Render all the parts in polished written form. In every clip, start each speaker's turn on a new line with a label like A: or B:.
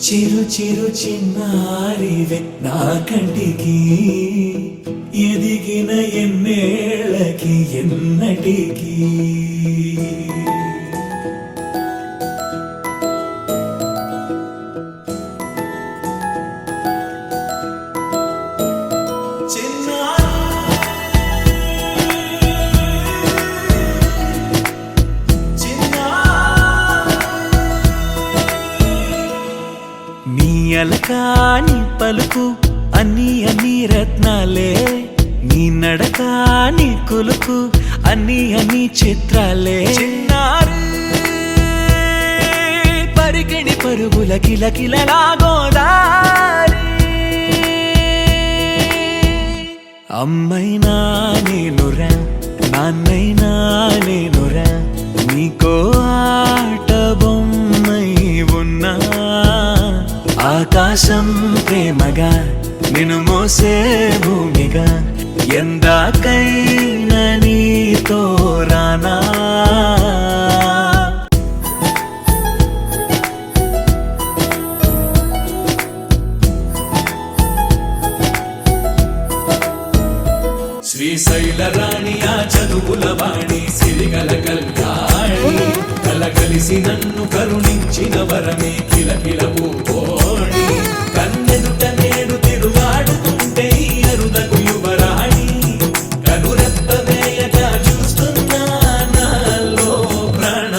A: చిరు చిరు చిన్నారివే నా కంటికి ఎదిగిన ఎన్నేళ్ళకి ఎన్నటికి అలకాని పలుకు అన్ని అన్ని రత్నాలే నీ నడకాని కులుకు అన్ని అన్ని చిత్రాలే చిన్నారు పరికిణి పరుగుల కిలకిలలాగోదారి అమ్మైనా నేనురా నాన్నైనా నేనురా నీకో ఆట బొమ్మై ఉన్నా ఆకాశం ప్రేమగా నిన్ను మోసే భూమిగా ఎందాకైనా నీతో రానా శ్రీశైల రాణి ఆ చదువుల వాణి సిరిగల కళ్యాణి కలగలిసి నన్ను కరుణించిన వరమే కిలకిల పూకోణి కన్నెదుట నేడు తిరుగాడుతుంటే అరుదకు యువరాణి కనురెప్ప వేయగా చూస్తున్నా నాలో ప్రాణ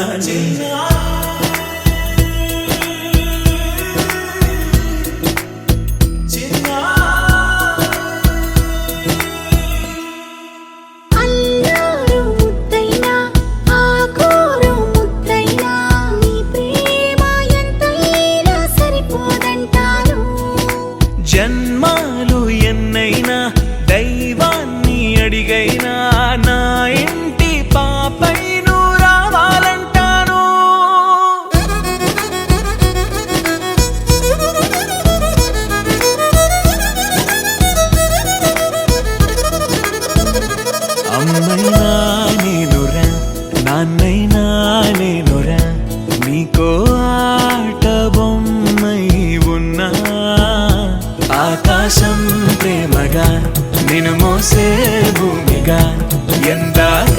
A: జన్మాలు ఎన్నైనా దైవాన్ని అడిగైనా నా ఇంటి పాపై నువ్వు రావాలంటాను అమ్మైనా నేనురా నాన్నైనా నేనురా నీకో ఆట బొమ్మై ఉన్నా ఆకాశం ప్రేమగా నిన్ను మోసే భూమిగా ఎందాక